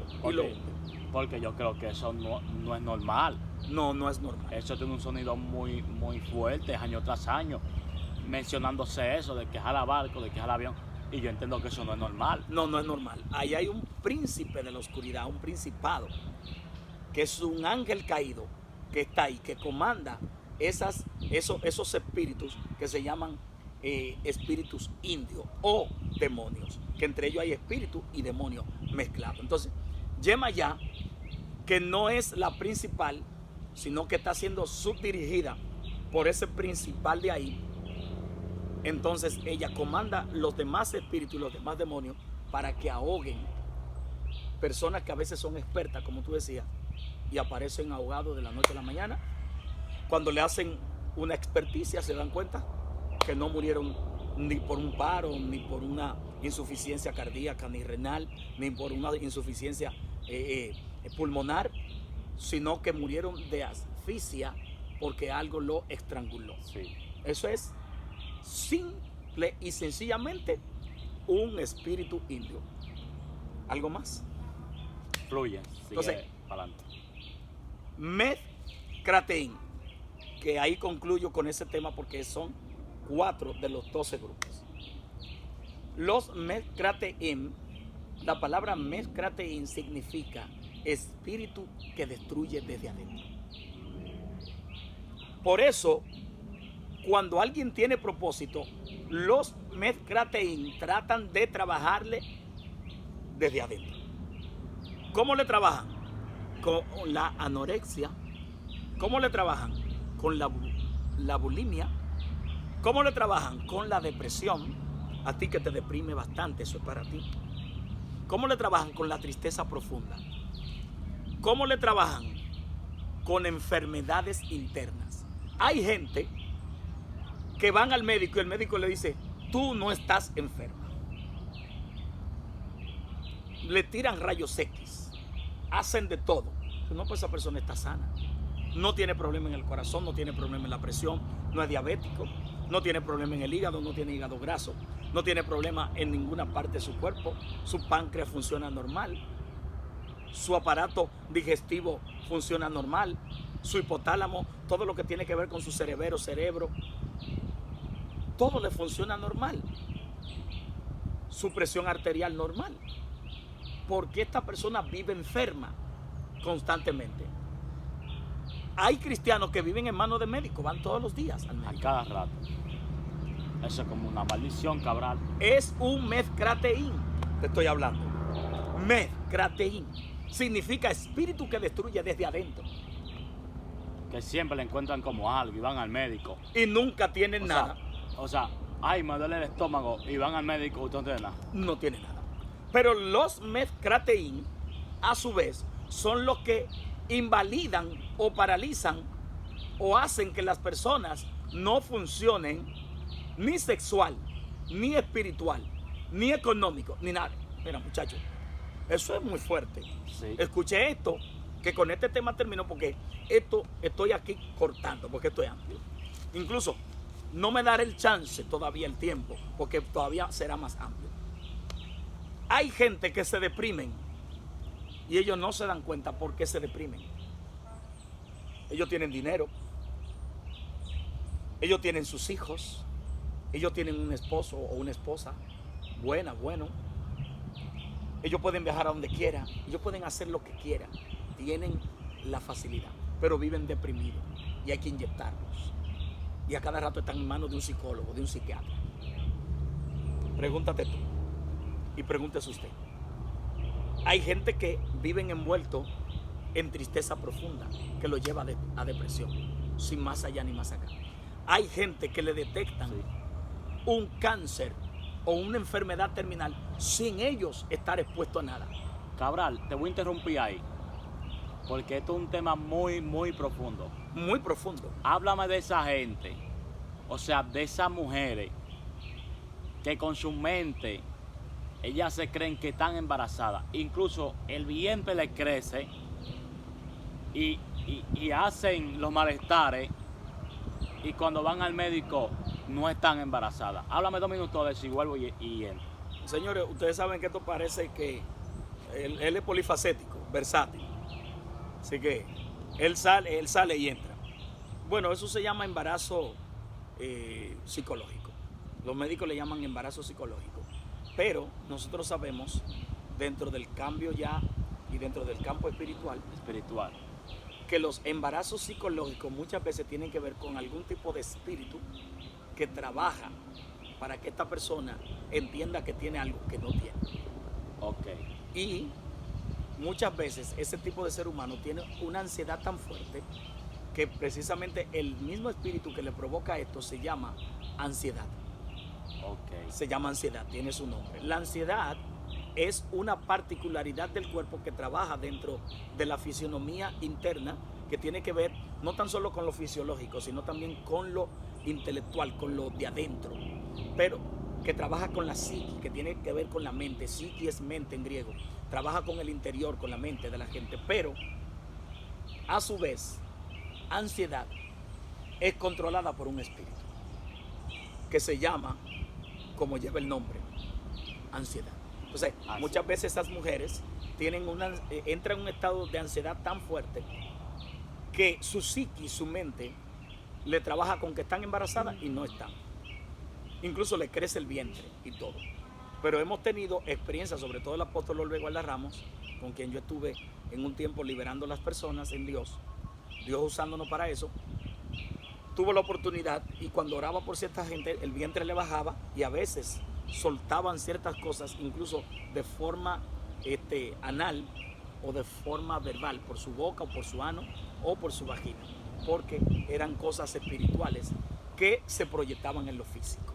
Porque yo creo que eso no es normal. No es normal. Eso tiene un sonido muy, muy fuerte, año tras año, mencionándose eso, de que jala barco, de que jala avión. Y yo entiendo que eso no es normal. No es normal. Ahí hay un príncipe de la oscuridad, un principado, que es un ángel caído, que está ahí, que comanda esos espíritus que se llaman espíritus indios o demonios, que entre ellos hay espíritu y demonio mezclados. Entonces, Yemayá, que no es la principal, sino que está siendo subdirigida por ese principal de ahí, entonces ella comanda los demás espíritus y los demás demonios para que ahoguen personas que a veces son expertas, como tú decías, y aparecen ahogados de la noche a la mañana. Cuando le hacen una experticia se dan cuenta que no murieron ni por un paro, ni por una insuficiencia cardíaca, ni renal, ni por una insuficiencia pulmonar, sino que murieron de asfixia porque algo lo estranguló. Sí. Eso es simple y sencillamente un espíritu indio. ¿Algo más? Fluye, sigue Entonces, para adelante. Med-Cratein, que ahí concluyo con ese tema porque son 4 de los 12 grupos. Los Med-Cratein, la palabra Med-Cratein significa espíritu que destruye desde adentro. Por eso, cuando alguien tiene propósito, los Med-Cratein tratan de trabajarle desde adentro. ¿Cómo le trabajan? Con la anorexia. ¿Cómo le trabajan? Con la bulimia. ¿Cómo le trabajan? Con la depresión. A ti que te deprime bastante, eso es para ti. ¿Cómo le trabajan? Con la tristeza profunda. ¿Cómo le trabajan? Con enfermedades internas. Hay gente que van al médico y el médico le dice, tú no estás enferma. Le tiran rayos X, hacen de todo. No, pues esa persona está sana. No tiene problema en el corazón, no tiene problema en la presión, no es diabético, no tiene problema en el hígado, no tiene hígado graso, no tiene problema en ninguna parte de su cuerpo, su páncreas funciona normal, su aparato digestivo funciona normal, su hipotálamo, todo lo que tiene que ver con su cerebro, todo le funciona normal. Su presión arterial normal. Porque esta persona vive enferma constantemente. Hay cristianos que viven en manos de médicos, van todos los días al médico. A cada rato. Eso es como una maldición, Cabral. Es un Med-Cratein, te estoy hablando. Med-Cratein significa espíritu que destruye desde adentro. Que siempre le encuentran como algo y van al médico. Y nunca tienen nada. O sea, ay, me duele el estómago y van al médico y usted no tiene nada. No tiene nada. Pero los Med-Cratein, a su vez, son los que invalidan o paralizan o hacen que las personas no funcionen ni sexual, ni espiritual, ni económico, ni nada. Mira, muchachos, eso es muy fuerte. Sí. Escuché esto, que con este tema termino porque esto estoy aquí cortando, porque esto es amplio. Incluso no me daré el chance todavía el tiempo, porque todavía será más amplio. Hay gente que se deprimen y ellos no se dan cuenta por qué se deprimen. Ellos tienen dinero, ellos tienen sus hijos, ellos tienen un esposo o una esposa bueno. Ellos pueden viajar a donde quieran, ellos pueden hacer lo que quieran, tienen la facilidad, pero viven deprimidos y hay que inyectarlos. Y a cada rato están en manos de un psicólogo, de un psiquiatra. Pregúntate tú y pregúntese usted. Hay gente que viven envueltos en tristeza profunda que lo lleva a depresión, sin más allá ni más acá. Hay gente que le detectan un cáncer o una enfermedad terminal sin ellos estar expuestos a nada. Cabral, te voy a interrumpir ahí, porque esto es un tema muy profundo. Muy profundo. Háblame de esa gente, o sea, de esas mujeres que con su mente ellas se creen que están embarazadas, incluso el vientre les crece y hacen los malestares y cuando van al médico no están embarazadas. Háblame 2 minutos de eso y vuelvo y entro. Señores, ustedes saben que esto parece que él es polifacético, versátil. Así que él sale y entra. Bueno, eso se llama embarazo psicológico. Los médicos le llaman embarazo psicológico. Pero nosotros sabemos, dentro del cambio ya y dentro del campo espiritual, que los embarazos psicológicos muchas veces tienen que ver con algún tipo de espíritu que trabaja para que esta persona entienda que tiene algo que no tiene. Ok. Y muchas veces ese tipo de ser humano tiene una ansiedad tan fuerte que precisamente el mismo espíritu que le provoca esto se llama ansiedad. Okay. Se llama ansiedad, tiene su nombre. La ansiedad es una particularidad del cuerpo que trabaja dentro de la fisionomía interna, que tiene que ver no tan solo con lo fisiológico, sino también con lo intelectual, con lo de adentro, pero que trabaja con la psique, que tiene que ver con la mente. Psique es mente en griego, trabaja con el interior, con la mente de la gente, pero a su vez, ansiedad es controlada por un espíritu que se llama, como lleva el nombre, ansiedad. Entonces, muchas veces esas mujeres entran en un estado de ansiedad tan fuerte que su psiquis, su mente, le trabaja con que están embarazadas y no están. Incluso le crece el vientre y todo. Pero hemos tenido experiencias, sobre todo el apóstol Olvego Ramos, con quien yo estuve en un tiempo liberando a las personas en Dios usándonos para eso. Tuvo la oportunidad y cuando oraba por cierta gente, el vientre le bajaba y a veces soltaban ciertas cosas, incluso de forma anal o de forma verbal, por su boca o por su ano o por su vagina, porque eran cosas espirituales que se proyectaban en lo físico.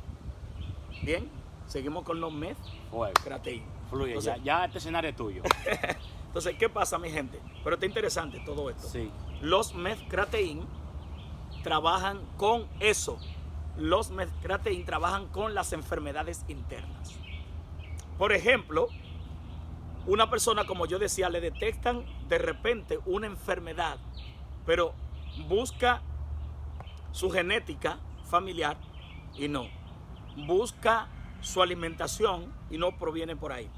Bien, seguimos con los meth-cratein. Fluye, entonces, ya este escenario es tuyo. Entonces, ¿qué pasa, mi gente? Pero está interesante todo esto. Sí. Los meth-cratein trabajan con eso. Los meth-cratein trabajan con las enfermedades internas. Por ejemplo, una persona, como yo decía, le detectan de repente una enfermedad, pero busca su genética familiar y no. Busca su alimentación y no proviene por ahí.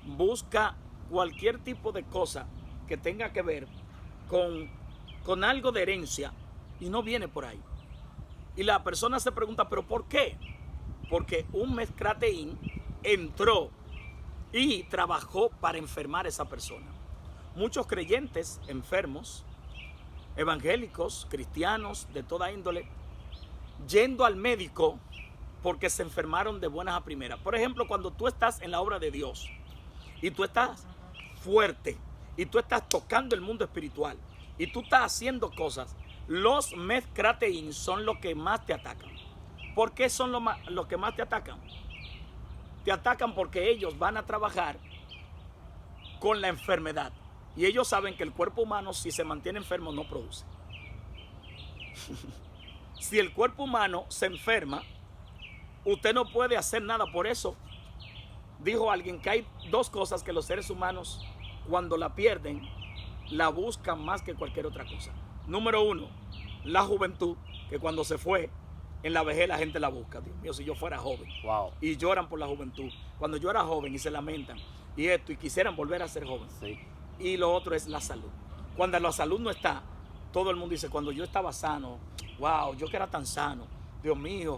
Busca cualquier tipo de cosa que tenga que ver con algo de herencia y no viene por ahí. Y la persona se pregunta, ¿pero por qué? Porque un meth-cratein entró y trabajó para enfermar a esa persona. Muchos creyentes enfermos, evangélicos, cristianos, de toda índole, yendo al médico porque se enfermaron de buenas a primeras. Por ejemplo, cuando tú estás en la obra de Dios y tú estás fuerte y tú estás tocando el mundo espiritual y tú estás haciendo cosas, los meth-cratein son los que más te atacan. ¿Por qué son los que más te atacan? Te atacan porque ellos van a trabajar con la enfermedad y ellos saben que el cuerpo humano, si se mantiene enfermo, no produce. Si el cuerpo humano se enferma, usted no puede hacer nada. Por eso dijo alguien que hay dos cosas que los seres humanos, cuando la pierden, la buscan más que cualquier otra cosa. Número uno, la juventud, que cuando se fue, en la vejez la gente la busca. Dios mío, si yo fuera joven. Wow. Y lloran por la juventud. Cuando yo era joven y se lamentan y esto, y quisieran volver a ser joven. Sí. Y lo otro es la salud. Cuando la salud no está, todo el mundo dice, cuando yo estaba sano, wow, yo que era tan sano, Dios mío,